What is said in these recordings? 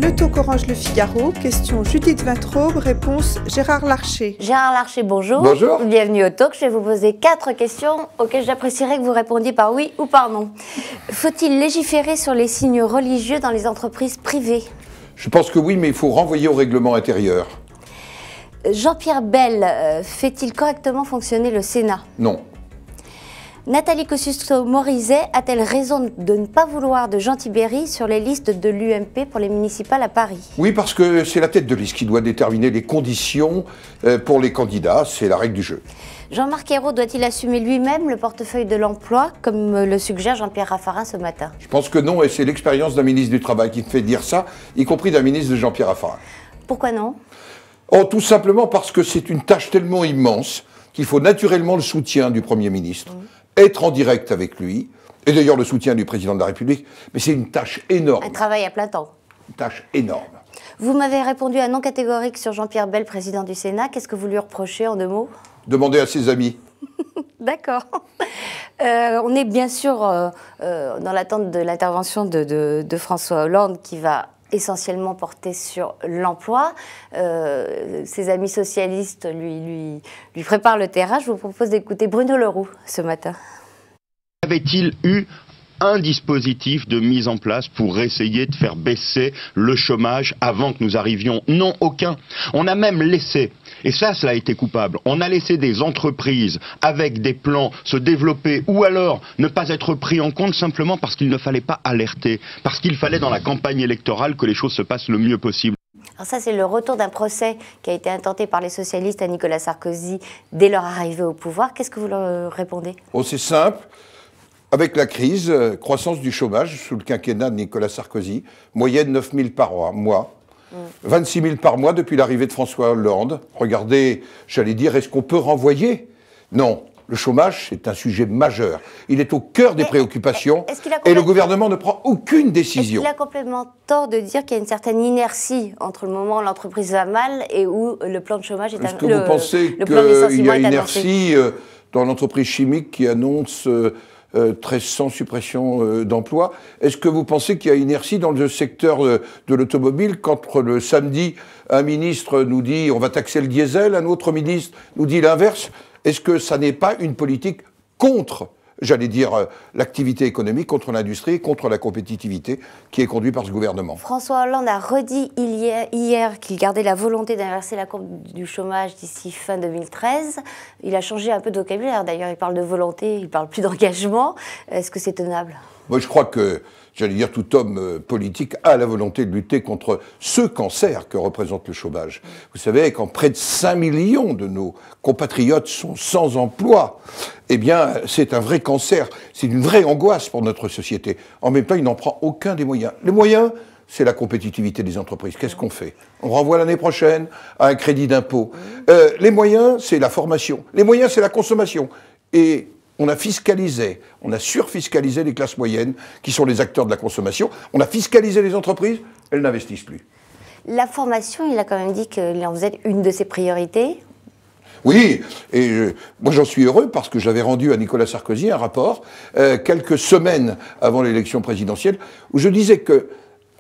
Le Talk Orange Le Figaro, question Judith Vintraube, réponse Gérard Larcher. Gérard Larcher, bonjour. Bonjour. Bienvenue au Talk. Je vais vous poser 4 questions auxquelles j'apprécierais que vous répondiez par oui ou par non. Faut-il légiférer sur les signes religieux dans les entreprises privées? Je pense que oui, mais il faut renvoyer au règlement intérieur. Jean-Pierre Bel fait-il correctement fonctionner le Sénat? Non. Nathalie Kosciusko-Morizet a-t-elle raison de ne pas vouloir de Jean Tibéri sur les listes de l'UMP pour les municipales à Paris? Oui, parce que c'est la tête de liste qui doit déterminer les conditions pour les candidats, c'est la règle du jeu. Jean-Marc Ayrault doit-il assumer lui-même le portefeuille de l'emploi, comme le suggère Jean-Pierre Raffarin ce matin? Je pense que non, et c'est l'expérience d'un ministre du Travail qui me fait dire ça, y compris d'un ministre de Jean-Pierre Raffarin. Pourquoi non? Oh, tout simplement parce que c'est une tâche tellement immense qu'il faut naturellement le soutien du Premier ministre, être en direct avec lui, et d'ailleurs le soutien du Président de la République, mais c'est une tâche énorme. Un travail à plein temps. Une tâche énorme. Vous m'avez répondu à non catégorique sur Jean-Pierre Bel, président du Sénat. Qu'est-ce que vous lui reprochez en 2 mots? Demandez à ses amis. D'accord. On est bien sûr dans l'attente de l'intervention de François Hollande qui va essentiellement porté sur l'emploi. Ses amis socialistes lui préparent le terrain. Je vous propose d'écouter Bruno Le Roux ce matin. Avait-il eu un dispositif de mise en place pour essayer de faire baisser le chômage avant que nous arrivions? Non, aucun. On a même laissé, et ça a été coupable, on a laissé des entreprises avec des plans se développer ou alors ne pas être pris en compte simplement parce qu'il ne fallait pas alerter, parce qu'il fallait dans la campagne électorale que les choses se passent le mieux possible. Alors ça, c'est le retour d'un procès qui a été intenté par les socialistes à Nicolas Sarkozy dès leur arrivée au pouvoir. Qu'est-ce que vous leur répondez? Oh, c'est simple. Avec la crise, croissance du chômage sous le quinquennat de Nicolas Sarkozy, moyenne 9 000 par mois, 26 000 par mois depuis l'arrivée de François Hollande. Regardez, j'allais dire, est-ce qu'on peut renvoyer? Non, le chômage, c'est un sujet majeur. Il est au cœur des préoccupations et le gouvernement ne prend aucune décision. Est-ce qu'il a complètement tort de dire qu'il y a une certaine inertie entre le moment où l'entreprise va mal et où le plan de chômage est annoncé? Est-ce que vous pensez qu'il y a une inertie dans l'entreprise chimique qui annonce 1300 suppressions d'emplois? Est-ce que vous pensez qu'il y a inertie dans le secteur de l'automobile quand le samedi, un ministre nous dit on va taxer le diesel, un autre ministre nous dit l'inverse? Est-ce que ça n'est pas une politique contre, j'allais dire, l'activité économique, contre l'industrie, contre la compétitivité qui est conduite par ce gouvernement? François Hollande a redit hier qu'il gardait la volonté d'inverser la courbe du chômage d'ici fin 2013. Il a changé un peu de vocabulaire. D'ailleurs, il parle de volonté, il ne parle plus d'engagement. Est-ce que c'est tenable? Moi, je crois que, j'allais dire, tout homme politique a la volonté de lutter contre ce cancer que représente le chômage. Vous savez, quand près de 5 millions de nos compatriotes sont sans emploi, eh bien, c'est un vrai cancer, c'est une vraie angoisse pour notre société. En même temps, il n'en prend aucun des moyens. Les moyens, c'est la compétitivité des entreprises. Qu'est-ce qu'on fait? On renvoie l'année prochaine à un crédit d'impôt. Les moyens, c'est la formation. Les moyens, c'est la consommation. Et on a fiscalisé, on a surfiscalisé les classes moyennes, qui sont les acteurs de la consommation. On a fiscalisé les entreprises, elles n'investissent plus. La formation, il a quand même dit qu'il en faisait une de ses priorités. Oui, et moi j'en suis heureux parce que j'avais rendu à Nicolas Sarkozy un rapport quelques semaines avant l'élection présidentielle où je disais que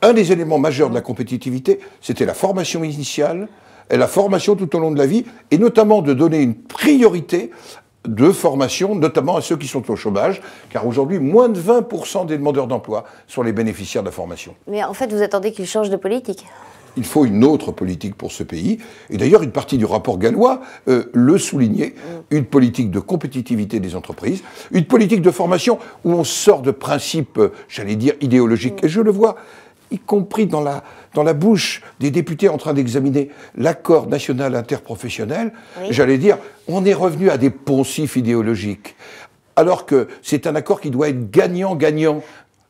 un des éléments majeurs de la compétitivité, c'était la formation initiale et la formation tout au long de la vie, et notamment de donner une priorité de formation, notamment à ceux qui sont au chômage, car aujourd'hui, moins de 20% des demandeurs d'emploi sont les bénéficiaires de la formation. Mais en fait, vous attendez qu'il change de politique? Il faut une autre politique pour ce pays, et d'ailleurs une partie du rapport gallois le soulignait, une politique de compétitivité des entreprises, une politique de formation où on sort de principes, j'allais dire, idéologiques, et je le vois, y compris dans la bouche des députés en train d'examiner l'accord national interprofessionnel, j'allais dire, on est revenu à des poncifs idéologiques, alors que c'est un accord qui doit être gagnant-gagnant.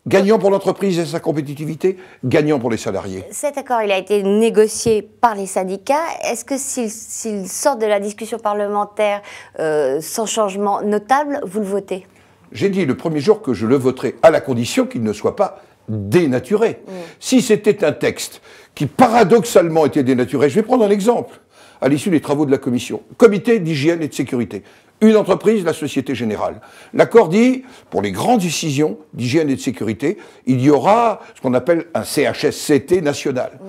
Gagnant pour l'entreprise et sa compétitivité, gagnant pour les salariés. Cet accord, il a été négocié par les syndicats. Est-ce que s'il sort de la discussion parlementaire sans changement notable, vous le votez? J'ai dit le premier jour que je le voterai, à la condition qu'il ne soit pas dénaturé. Si c'était un texte qui paradoxalement était dénaturé, je vais prendre un exemple, à l'issue des travaux de la commission, comité d'hygiène et de sécurité. une entreprise, la Société Générale. L'accord dit, pour les grandes décisions d'hygiène et de sécurité, il y aura ce qu'on appelle un CHSCT national.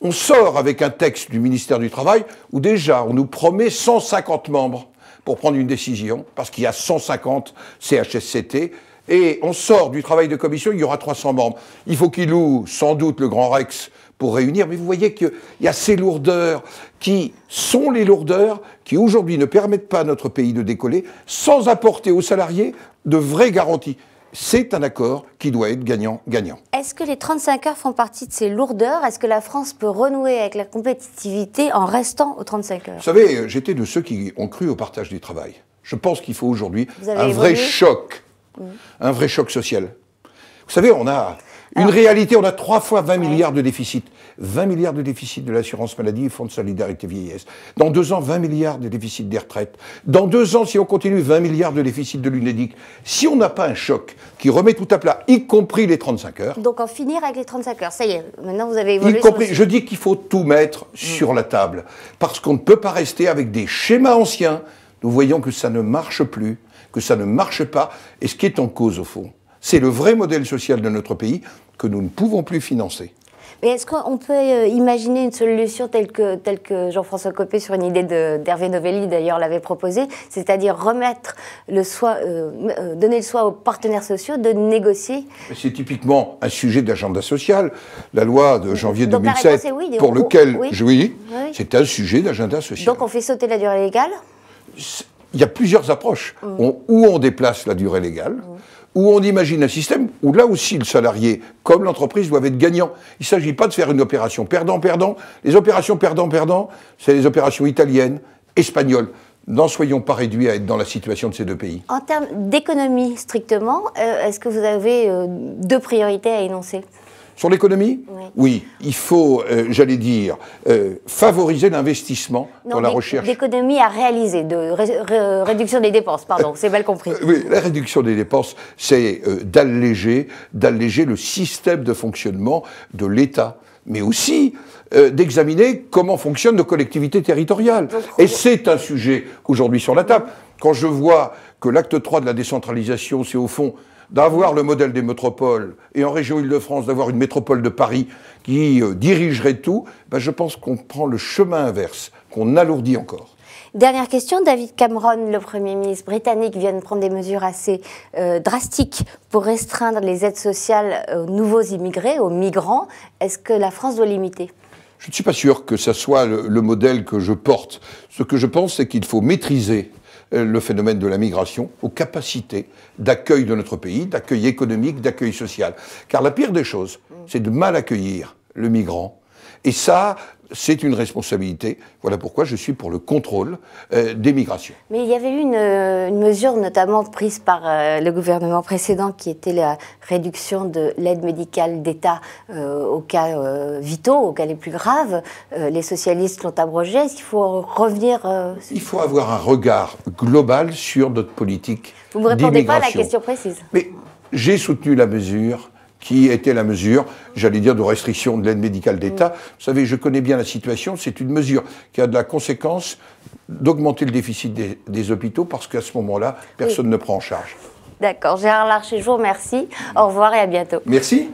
On sort avec un texte du ministère du Travail où déjà on nous promet 150 membres pour prendre une décision, parce qu'il y a 150 CHSCT, et on sort du travail de commission, il y aura 300 membres. Il faut qu'il loue sans doute le Grand Rex pour réunir, mais vous voyez qu'il y a ces lourdeurs qui sont les lourdeurs qui aujourd'hui ne permettent pas à notre pays de décoller sans apporter aux salariés de vraies garanties. C'est un accord qui doit être gagnant-gagnant. Est-ce que les 35 heures font partie de ces lourdeurs? Est-ce que la France peut renouer avec la compétitivité en restant aux 35 heures? Vous savez, j'étais de ceux qui ont cru au partage du travail. Je pense qu'il faut aujourd'hui un vrai choc social. Vous savez, on a une réalité, on a 3 fois 20 milliards de déficit. 20 milliards de déficit de l'assurance maladie et fonds de solidarité vieillesse. Dans 2 ans, 20 milliards de déficit des retraites. Dans 2 ans, si on continue, 20 milliards de déficit de l'UNEDIC. Si on n'a pas un choc qui remet tout à plat, y compris les 35 heures... Donc en finir avec les 35 heures, ça y est, maintenant vous avez évolué sur je dis qu'il faut tout mettre sur la table. Parce qu'on ne peut pas rester avec des schémas anciens. Nous voyons que ça ne marche plus, que ça ne marche pas. Et ce qui est en cause, au fond, c'est le vrai modèle social de notre pays que nous ne pouvons plus financer. Mais est-ce qu'on peut imaginer une solution telle que Jean-François Copé, sur une idée d'Hervé Novelli d'ailleurs, l'avait proposée, c'est-à-dire remettre donner le choix aux partenaires sociaux de négocier? C'est typiquement un sujet d'agenda social. La loi de janvier Donc 2007, oui, pour lequel, oui. c'est un sujet d'agenda social. Donc on fait sauter la durée légale? Il y a plusieurs approches. Où on déplace la durée légale, où on imagine un système où là aussi le salarié, comme l'entreprise, doivent être gagnants. Il ne s'agit pas de faire une opération perdant-perdant. Les opérations perdant-perdant, c'est les opérations italiennes, espagnoles. N'en soyons pas réduits à être dans la situation de ces 2 pays. En termes d'économie, strictement, est-ce que vous avez 2 priorités à énoncer? Sur l'économie, oui, il faut, j'allais dire, favoriser l'investissement dans la recherche. D'économie à réaliser, de réduction des dépenses, pardon, c'est mal compris. Oui, la réduction des dépenses, c'est d'alléger le système de fonctionnement de l'État, mais aussi d'examiner comment fonctionnent nos collectivités territoriales. Et c'est un sujet aujourd'hui sur la table. Quand je vois que l'acte 3 de la décentralisation, c'est au fond d'avoir le modèle des métropoles, et en région Île-de-France, d'avoir une métropole de Paris qui dirigerait tout, ben je pense qu'on prend le chemin inverse, qu'on alourdit encore. Dernière question, David Cameron, le Premier ministre britannique, vient de prendre des mesures assez drastiques pour restreindre les aides sociales aux nouveaux immigrés, aux migrants. Est-ce que la France doit limiter? Je ne suis pas sûr que ça soit le modèle que je porte. Ce que je pense, c'est qu'il faut maîtriser le phénomène de la migration aux capacités d'accueil de notre pays, d'accueil économique, d'accueil social. Car la pire des choses, c'est de mal accueillir le migrant. Et ça, c'est une responsabilité. Voilà pourquoi je suis pour le contrôle des migrations. Mais il y avait eu une mesure notamment prise par le gouvernement précédent qui était la réduction de l'aide médicale d'État aux cas vitaux, aux cas les plus graves. Les socialistes l'ont abrogée. Est-ce qu'il faut revenir Il faut avoir un regard global sur notre politique d'immigration. Vous ne me répondez pas à la question précise. Mais j'ai soutenu la mesure qui était la mesure, j'allais dire, de restriction de l'aide médicale d'État. Vous savez, je connais bien la situation, c'est une mesure qui a de la conséquence d'augmenter le déficit des hôpitaux, parce qu'à ce moment-là, personne ne prend en charge. D'accord. Gérard Larcher, je vous remercie. Au revoir et à bientôt. Merci.